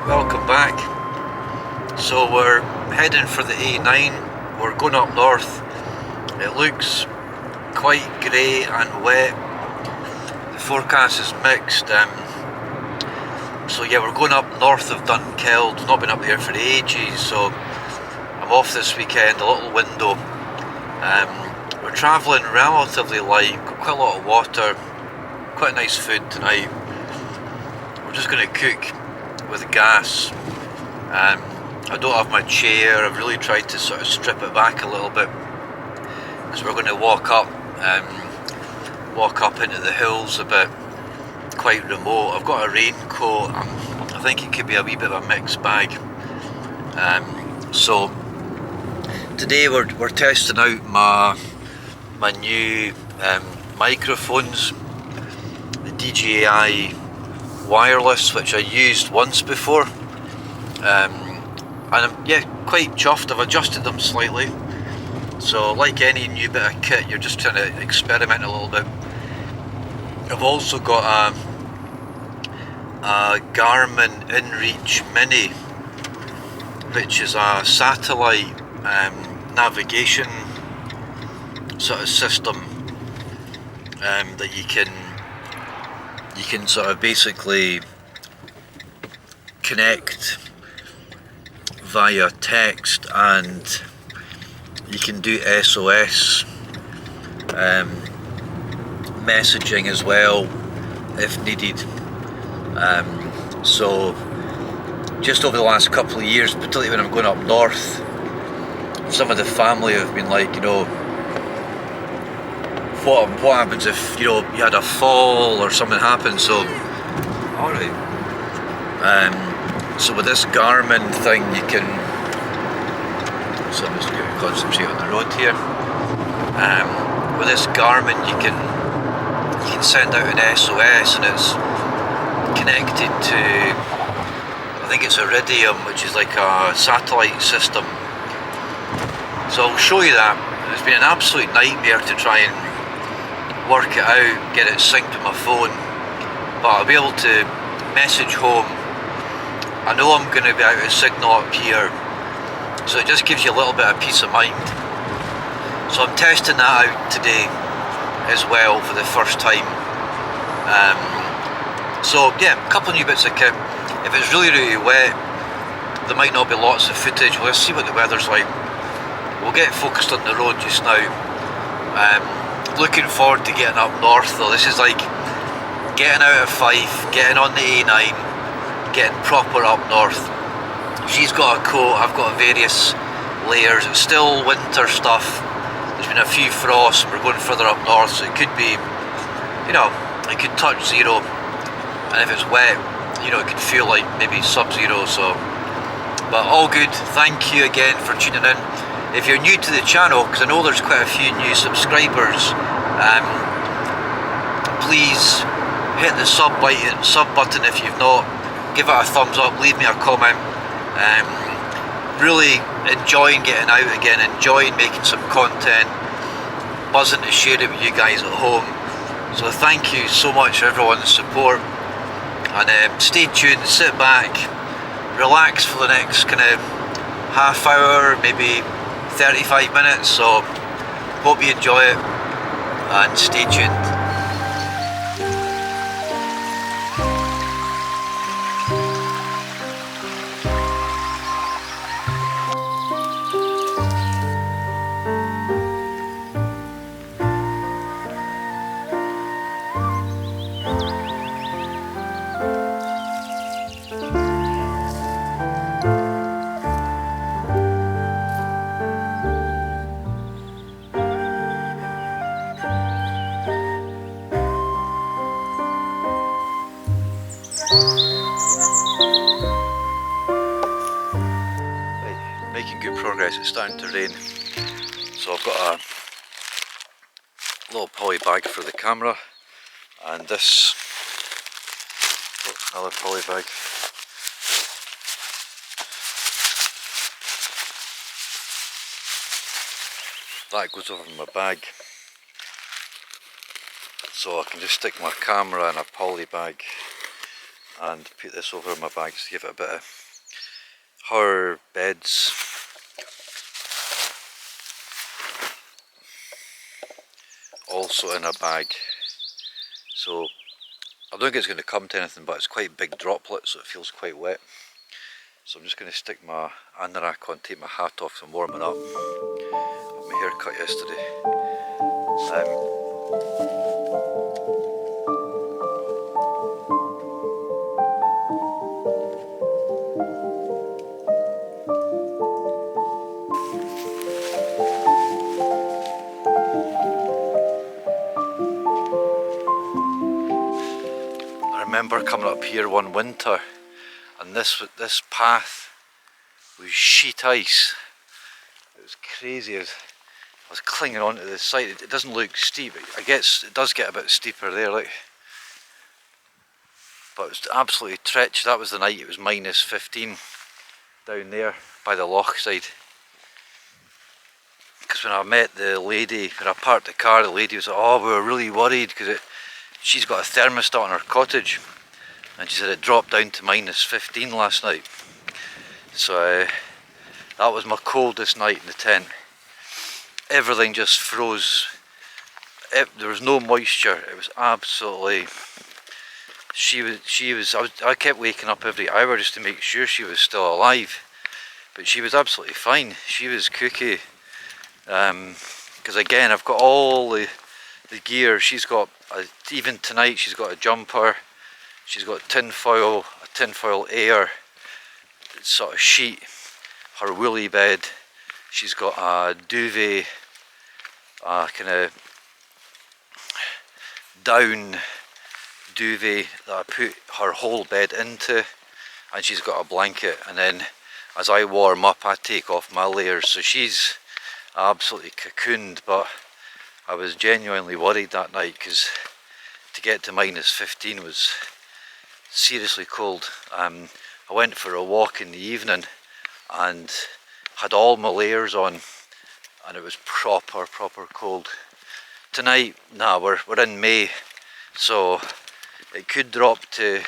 Welcome back. So we're heading for the A9. We're going up north. It looks quite grey and wet. The forecast is mixed. So yeah, we're going up north of Dunkeld. Not been up there for ages, so I'm off this weekend, a little window. We're travelling relatively light, got quite a lot of water, quite nice food tonight. We're just going to cook with gas. I don't have my chair. I've really tried to sort of strip it back a little bit, because we're going to walk up into the hills a bit, quite remote. I've got a raincoat. I think it could be a wee bit of a mixed bag. So today we're testing out my new microphones, the DJI wireless, which I used once before, and I'm quite chuffed. I've adjusted them slightly. So like any new bit of kit, you're just trying to experiment a little bit. I've also got a Garmin InReach Mini, which is a satellite navigation sort of system that you can sort of basically connect via text, and you can do SOS messaging as well if needed. So just over the last couple of years, particularly when I'm going up north, some of the family have been like, what happens if you had a fall or something happened. So alright, so with this Garmin thing, you can, so I'm just going to concentrate on the road here. With this Garmin, you can send out an SOS, and it's connected to, I think it's Iridium, which is like a satellite system. So I'll show you that. It's been an absolute nightmare to try and work it out, get it synced with my phone, but I'll be able to message home. I know I'm going to be out of signal up here, so it just gives you a little bit of peace of mind. So I'm testing that out today as well for the first time. So yeah, a couple of new bits of kit. If it's really wet, there might not be lots of footage. We'll see what the weather's like. We'll get focused on the road just now. Looking forward to getting up north though. This is like getting out of Fife, getting on the A9, getting proper up north. She's got a coat, I've got various layers. It's still winter stuff. There's been a few frosts. We're going further up north, so it could be, it could touch zero, and if it's wet, it could feel like maybe sub-zero. So, but all good. Thank you again for tuning in. If you're new to the channel, because I know there's quite a few new subscribers, please hit the sub button if you've not. Give it a thumbs up, leave me a comment. Really enjoying getting out again, enjoying making some content, buzzing to share it with you guys at home. So thank you so much for everyone's support, and stay tuned, sit back, relax for the next kind of half hour, maybe 35 minutes. So hope you enjoy it, and stay tuned. Making good progress. It's starting to rain, so I've got a little poly bag for the camera, and this, another poly bag. That goes over in my bag. So I can just stick my camera in a poly bag and put this over my bag just to give it a bit of her beds. Also in a bag. So I don't think it's going to come to anything, but it's quite big droplets, so it feels quite wet. So I'm just going to stick my anorak on, take my hat off and warm it up. Had my hair cut yesterday. I remember coming up here one winter, and this path was sheet ice. It was crazy. I was clinging onto the side. It doesn't look steep. I guess it does get a bit steeper there, like. But it was absolutely treacherous. That was the night it was -15 down there by the loch side. Because when I met the lady, when I parked the car, the lady was like, oh, we were really worried because she's got a thermostat in her cottage. And she said it dropped down to -15 last night. So that was my coldest night in the tent. Everything just froze. There was no moisture. It was absolutely... I kept waking up every hour just to make sure she was still alive. But she was absolutely fine. She was cookie. Because again, I've got all the gear. She's got, even tonight, she's got a jumper. She's got a tinfoil air sort of sheet. Her woolly bed. She's got a duvet, kind of down duvet that I put her whole bed into, and she's got a blanket, and then as I warm up I take off my layers, so she's absolutely cocooned. But I was genuinely worried that night because to get to -15 was seriously cold. I went for a walk in the evening and had all my layers on, and it was proper cold. Tonight, nah, we're in May, so it could drop to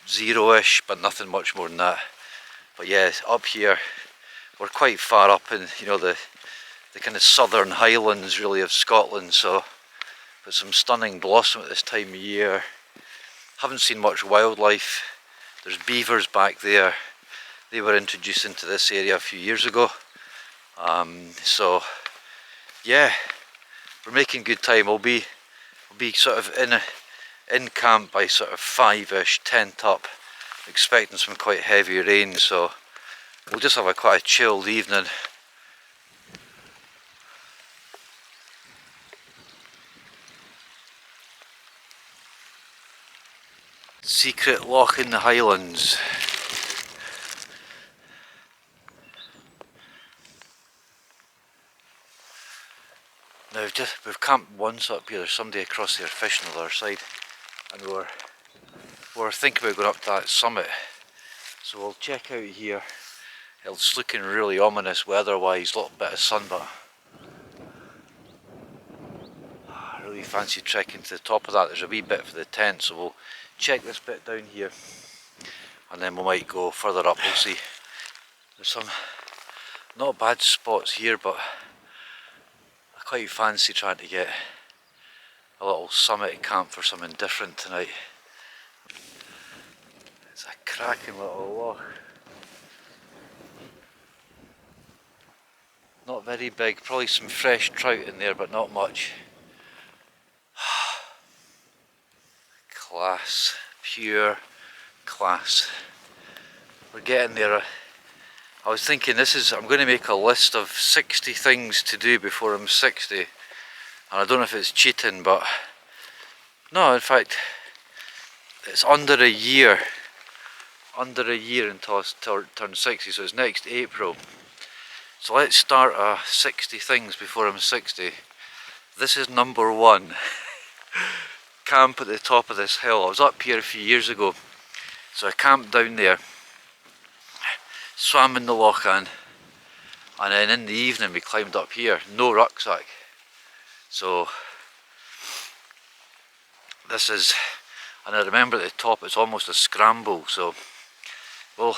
0-ish, but nothing much more than that. But yeah, up here, we're quite far up in, you know, the kind of southern highlands really of Scotland, so with some stunning blossom at this time of year. Haven't seen much wildlife. There's beavers back there. They were introduced into this area a few years ago. So yeah, we're making good time. We'll be sort of in camp by sort of 5-ish, tent up, expecting some quite heavy rain, so we'll just have quite a chilled evening. Secret loch in the Highlands. Now we've camped once up here. There's somebody across there fishing on the other side, and we're thinking about going up to that summit. So we'll check out here. It's looking really ominous weather-wise. A little bit of sun, but I really fancy trekking to the top of that. There's a wee bit for the tent, so we'll check this bit down here, and then we might go further up. We'll see. There's some not bad spots here, but I quite fancy trying to get a little summit camp for something different tonight. It's a cracking little loch. Not very big, probably some fresh trout in there, but not much. Class, pure class. We're getting there. I was thinking I'm going to make a list of 60 things to do before I'm 60. And I don't know if it's cheating, but no, in fact, it's under a year until I turn 60, so it's next April. So let's start 60 things before I'm 60. This is number 1. Camp at the top of this hill. I was up here a few years ago, so I camped down there, swam in the Lochan, and then in the evening we climbed up here. No rucksack. So this is, and I remember at the top it's almost a scramble, so we'll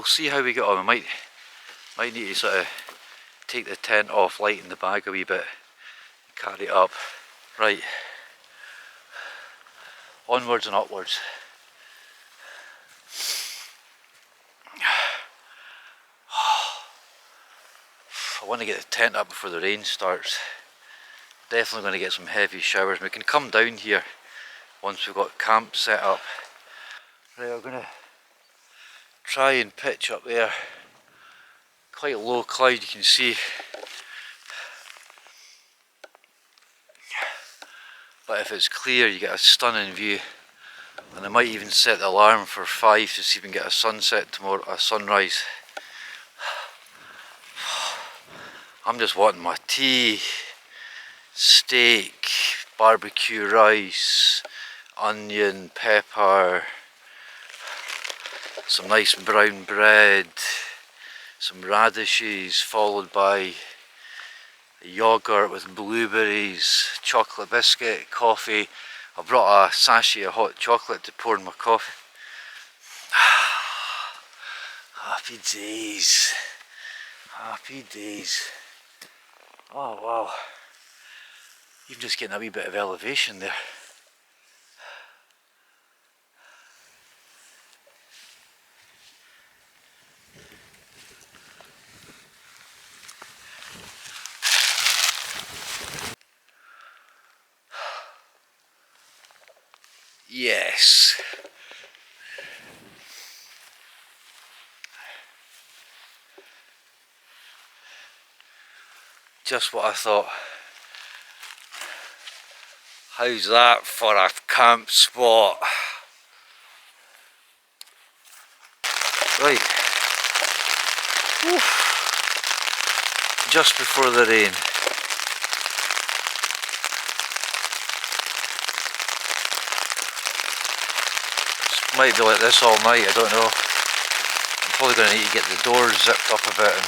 see how we get on. We might need to sort of take the tent off, lighten the bag a wee bit, carry it up. Right, onwards and upwards. I want to get the tent up before the rain starts. Definitely going to get some heavy showers. We can come down here once we've got camp set up. Right, I'm going to try and pitch up there. Quite a low cloud, you can see. But if it's clear, you get a stunning view. And I might even set the alarm for 5 to see if we can get a sunset tomorrow, a sunrise. I'm just wanting my tea, steak, barbecue rice, onion, pepper, some nice brown bread, some radishes, followed by a yogurt with blueberries, chocolate biscuit, coffee. I brought a sachet of hot chocolate to pour in my coffee. Happy days, happy days. Oh wow, even just getting a wee bit of elevation there. Yes. Just what I thought. How's that for a camp spot? Right. Oof. Just before the rain. It might be like this all night, I don't know. I'm probably going to need to get the doors zipped up a bit. And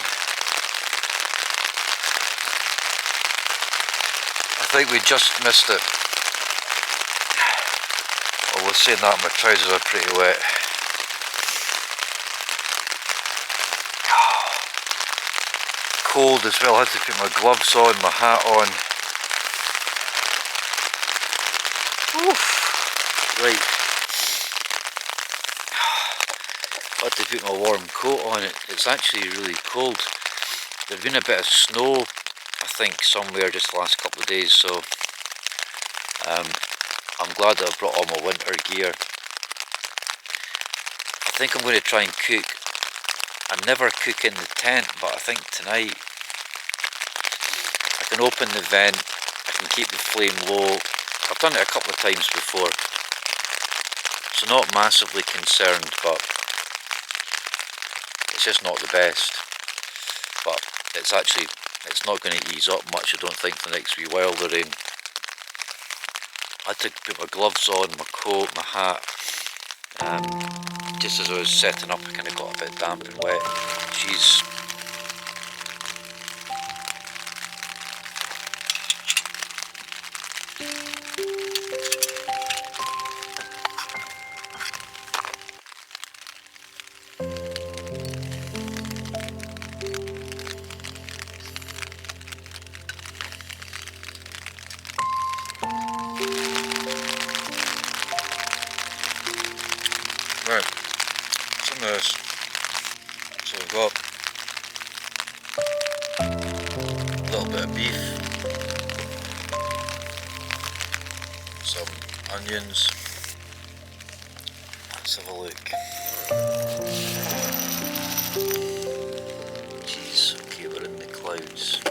I think we just missed it. Although saying that, my trousers are pretty wet. Cold as well, I had to put my gloves on, my hat on. Oof. Right. I had to put my warm coat on. It's actually really cold. There's been a bit of snow, I think, somewhere just the last couple of days, so I'm glad that I brought all my winter gear. I think I'm going to try and cook. I never cook in the tent, but I think tonight I can open the vent, I can keep the flame low. I've done it a couple of times before, so not massively concerned, but it's just not the best. But it's not going to ease up much, I don't think, for the next wee while, the rain. I had to put my gloves on, my coat, my hat. Just as I was setting up, I kind of got a bit damp and wet. Jeez. Right, some of this. So we've got a little bit of beef, some onions. Let's have a look. Jeez, okay, we're in the clouds.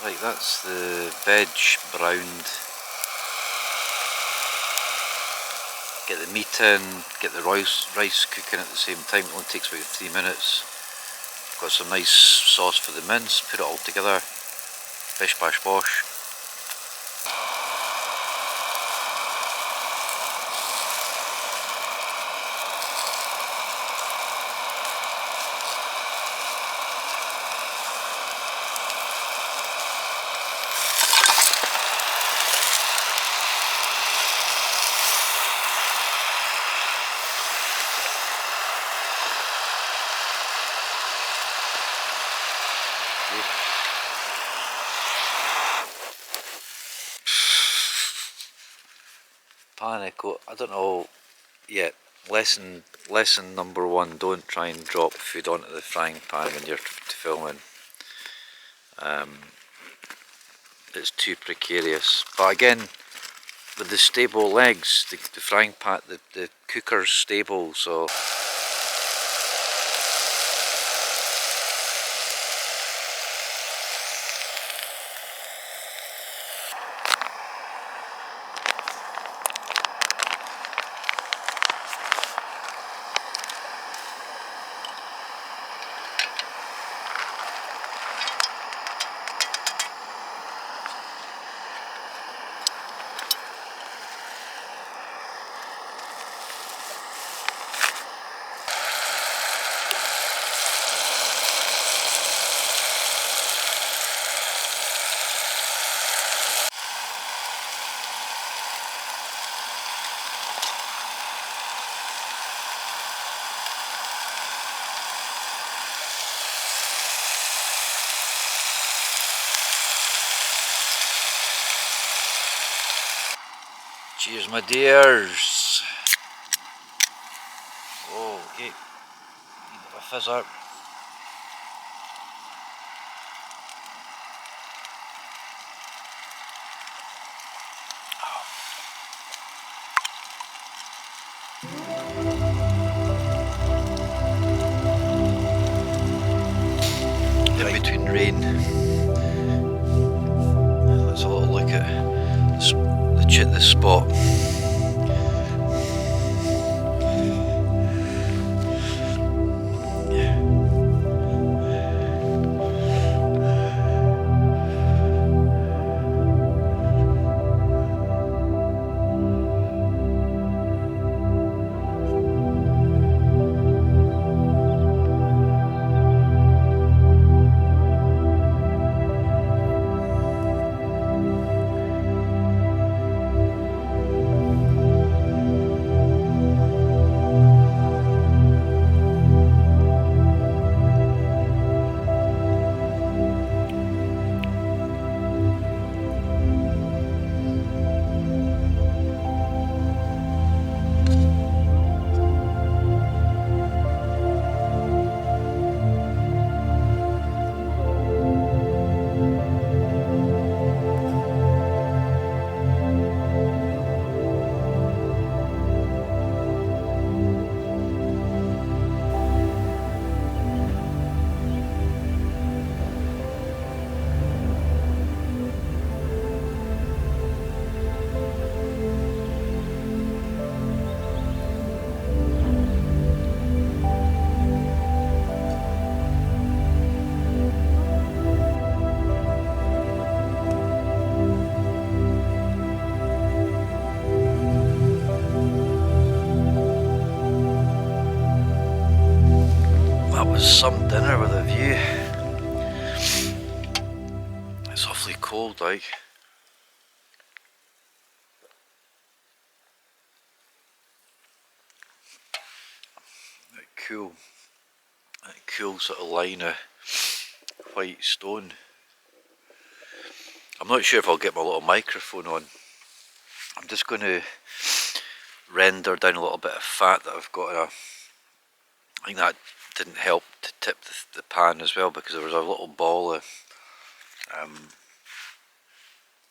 Right, that's the veg browned. Get the meat in, get the rice cooking at the same time. It only takes about 3 minutes. Got some nice sauce for the mince, put it all together, bish bash bosh. Panic, I don't know yet. Lesson number 1, don't try and drop food onto the frying pan when you're filming. It's too precarious. But again, with the stable legs, the frying pan, the cooker's stable, so cheers my dears. Oh, okay, need a bit of a fizzer. In between rain, let's have a little look at the spot. That was some dinner with a view. It's awfully cold, like. That cool sort of line of white stone. I'm not sure if I'll get my little microphone on. I'm just going to render down a little bit of fat that I've got. I think that didn't help to tip the pan as well, because there was a little ball of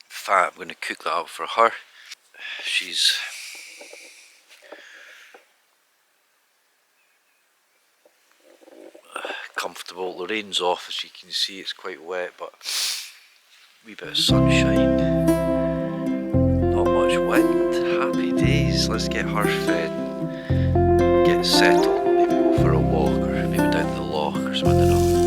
fat. I'm going to cook that up for her. She's comfortable. The rain's off, as you can see. It's quite wet, but a wee bit of sunshine, not much wind. Happy days. Let's get her fed, get settled, maybe go for a walk, or maybe down to the loch or something. I don't know.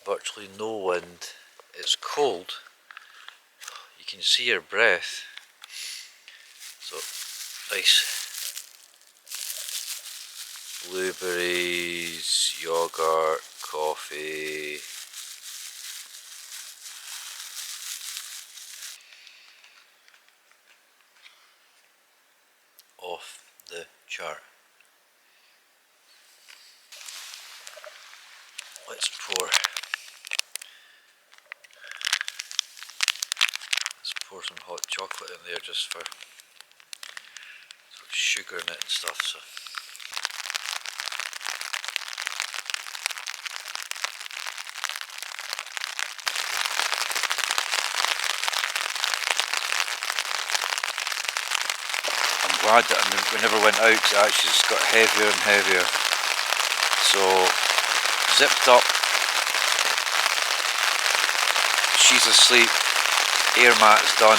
virtually no wind. It's cold. You can see your breath. So nice blueberries, yogurt, coffee. Off the chart. Let's pour some hot chocolate in there just for sugar in it and stuff. So I'm glad that we never went out. It actually just got heavier and heavier. So zipped up. She's asleep. Air mat's done.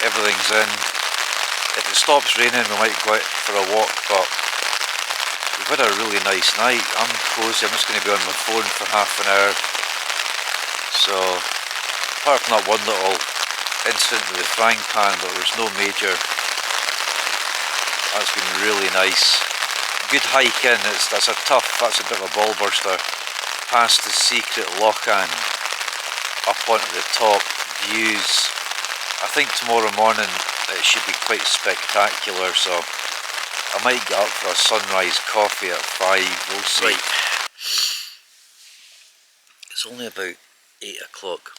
Everything's in. If it stops raining, we might go out for a walk, but we've had a really nice night. I'm cosy. I'm just going to be on my phone for half an hour. So, apart from that one little incident with the frying pan, but there was no major. That's been really nice. Good hike in. That's a bit of a ball burster. Past the secret Lochan, up onto the top. Views. I think tomorrow morning it should be quite spectacular, so I might get up for a sunrise coffee at 5, we'll see. Right. It's only about 8 o'clock.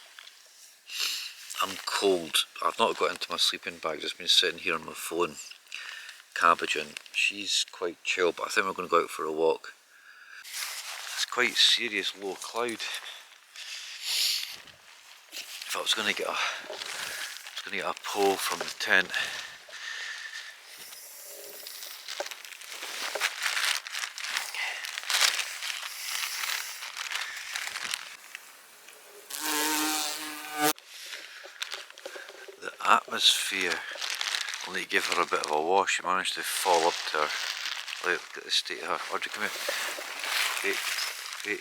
I'm cold. I've not got into my sleeping bag, just been sitting here on my phone, cabbaging. She's quite chill, but I think we're going to go out for a walk. It's quite serious low cloud. If I was going to get a pole from the tent. The atmosphere. I'll need to give her a bit of a wash. She managed to fall up to her. Look at the state of her. Audrey, come here. Wait.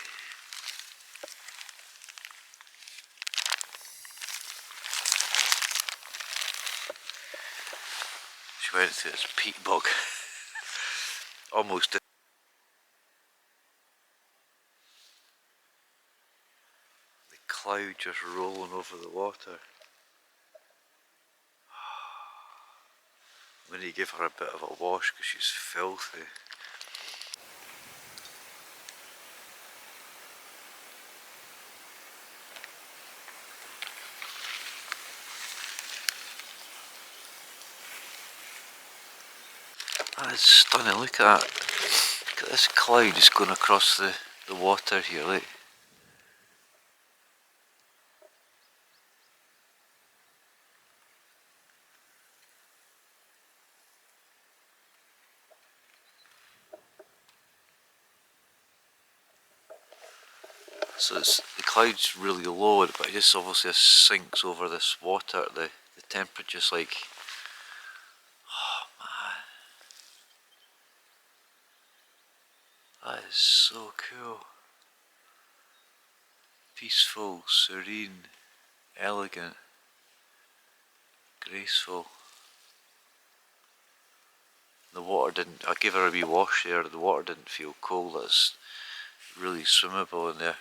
She went to this peat bog. Almost. The cloud just rolling over the water. I'm going to give her a bit of a wash because she's filthy. That is stunning. Look at that. Look at this cloud just going across the water here. Look. So the cloud's really low, but it just obviously sinks over this water. The temperature's like, oh man, that is so cool. Peaceful, serene, elegant, graceful. The water didn't, I gave her a wee wash there, the water didn't feel cold. That's really swimmable in there.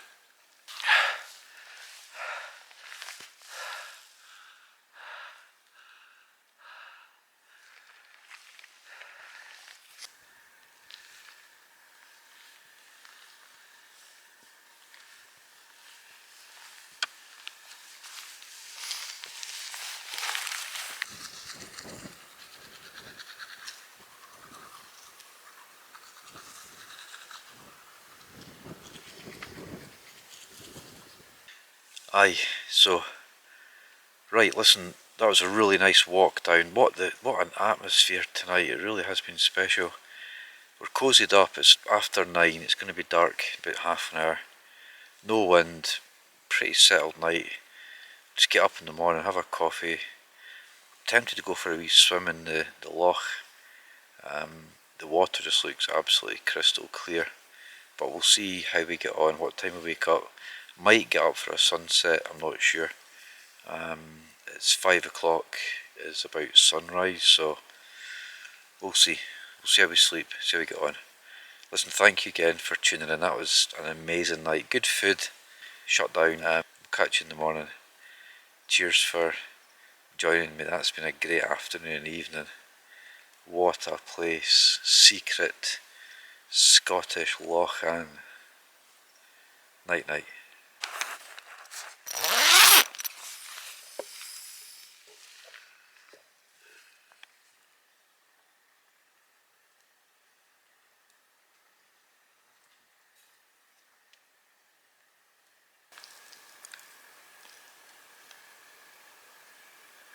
Aye, so, right, listen, that was a really nice walk down. What an atmosphere tonight. It really has been special. We're cozied up. It's after 9. It's going to be dark in about half an hour. No wind. Pretty settled night. Just get up in the morning, have a coffee. Tempted to go for a wee swim in the loch. The water just looks absolutely crystal clear. but we'll see how we get on, what time we wake up. Might get up for a sunset, I'm not sure. It's 5 o'clock, it's about sunrise, so we'll see. We'll see how we sleep, see how we get on. Listen, thank you again for tuning in. That was an amazing night. Good food, shut down. Catch you in the morning. Cheers for joining me. That's been a great afternoon and evening. What a place. Secret Scottish Lochan. Night night.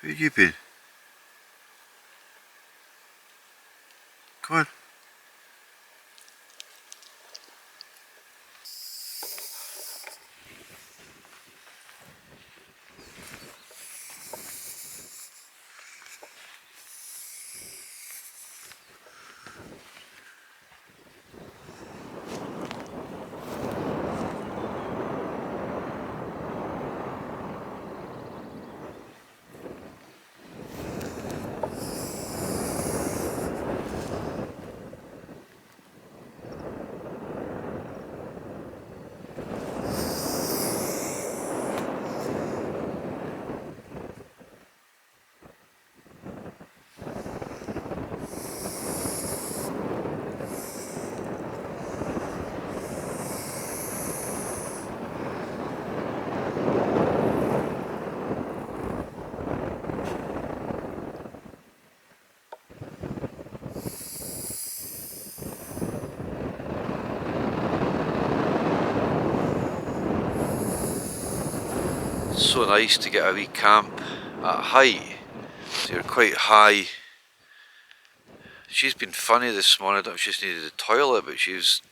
Where you been? Come on. So nice to get a wee camp at height. So you're quite high. She's been funny this morning. I don't know if she's needed the toilet, but she was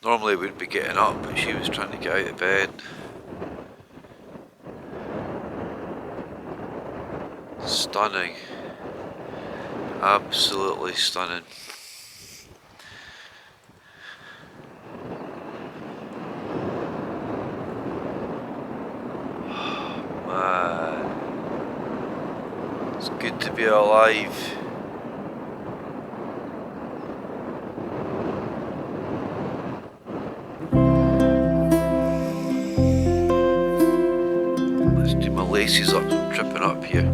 normally wouldn't be getting up, but she was trying to get out of bed. Stunning. Absolutely stunning. It's good to be alive. Let's do my laces up, I'm tripping up here.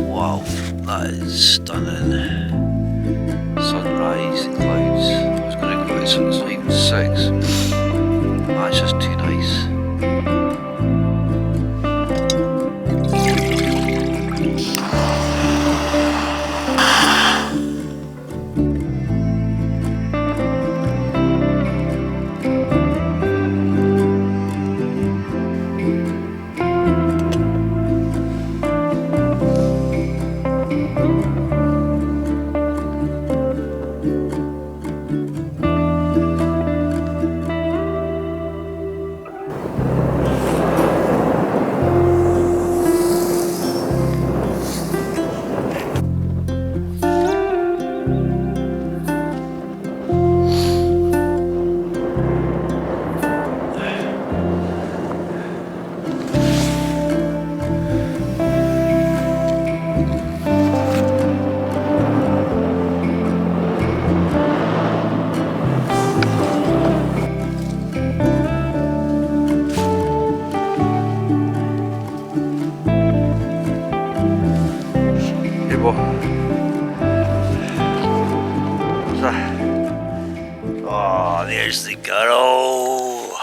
Wow, that is stunning. Sunrise, the clouds. I was going to go to it's not even 6. That's just too nice. Oh, there's the girl.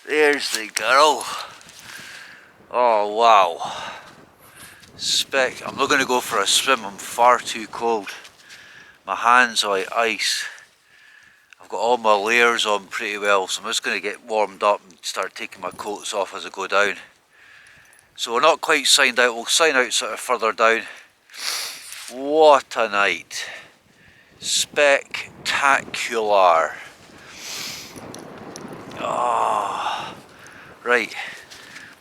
There's the girl. Oh wow. I'm not going to go for a swim, I'm far too cold. My hands are like ice. I've got all my layers on pretty well, so I'm just going to get warmed up and start taking my coats off as I go down. So we're not quite signed out, we'll sign out sort of further down. What a night. Spectacular. Ah, right.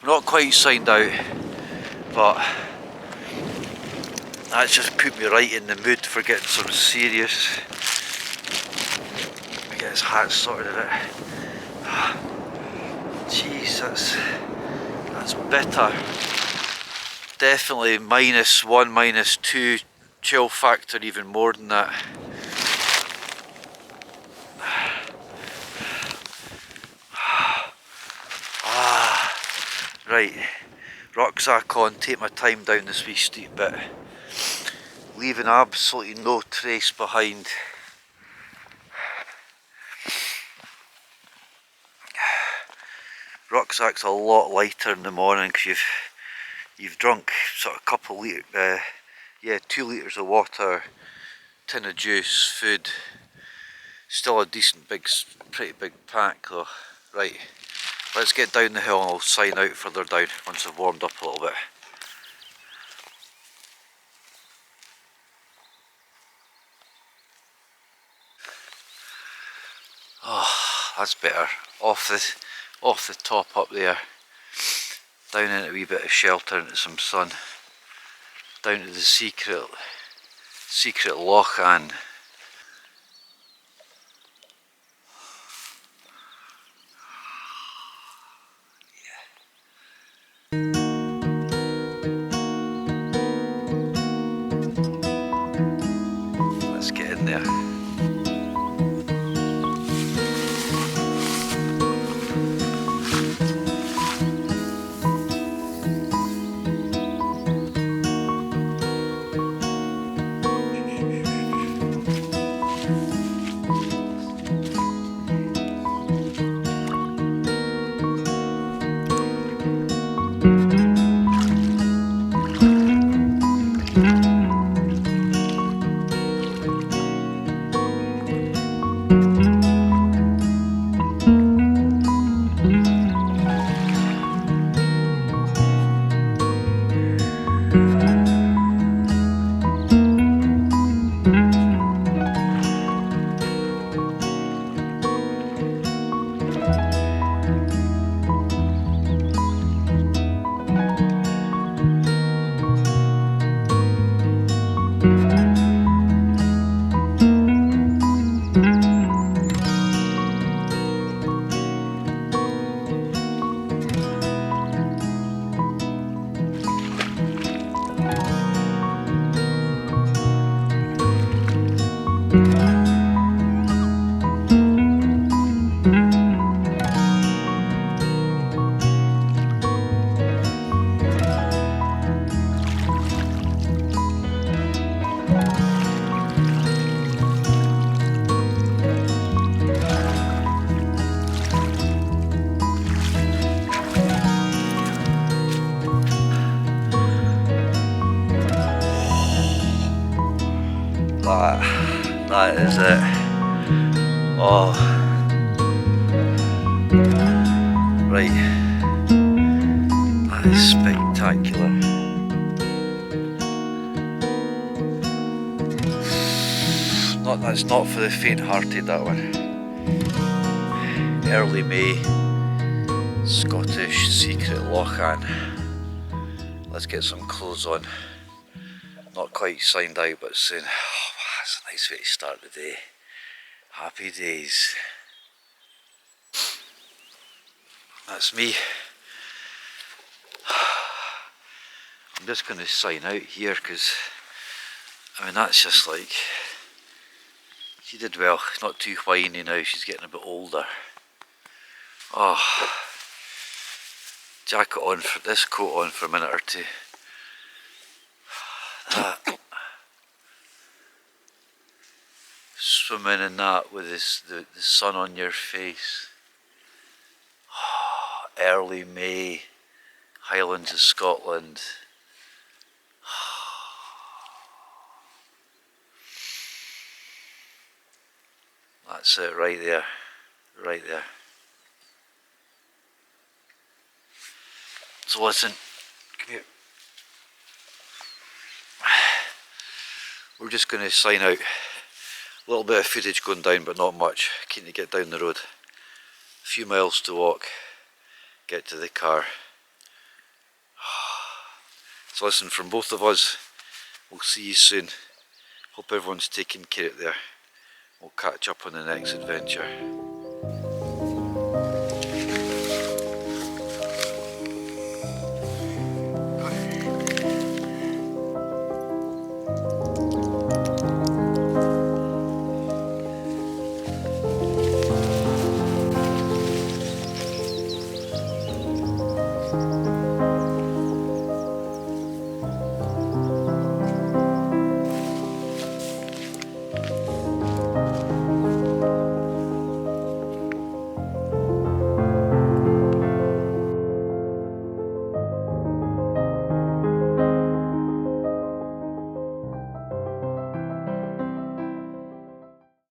We're not quite signed out, but that's just put me right in the mood for getting some serious. Let me get his hat sorted out. Jeez, that's bitter. Definitely -1, -2, chill factor even more than that. Right, rucksack on, take my time down this wee steep bit. Leaving absolutely no trace behind. Rucksack's a lot lighter in the morning because you've drunk sort of a couple litre, 2 litres of water, tin of juice, food. Still a decent pretty big pack though. Right, let's get down the hill and I'll sign out further down once I've warmed up a little bit. Oh, that's better. Off the top up there. Down into a wee bit of shelter, into some sun. Down to the secret Lochan. Let's get in there. That is it. Oh, right. That is spectacular. That's not for the faint-hearted, that one. Early May, Scottish secret Lochan. Let's get some clothes on. Not quite signed out, but soon. Oh, that's a nice way to start the day. Happy days. That's me. I'm just going to sign out here because, I mean, that's just like, she did well. Not too whiny now, she's getting a bit older. Oh, jacket on, for this coat on for a minute or two. That. Swimming in that with the sun on your face. Oh, early May, Highlands of Scotland. That's it right there, right there. So listen, come here. We're just going to sign out. A little bit of footage going down, but not much. Keen to get down the road. A few miles to walk, get to the car. So listen, from both of us, we'll see you soon. Hope everyone's taking care out there. We'll catch up on the next adventure.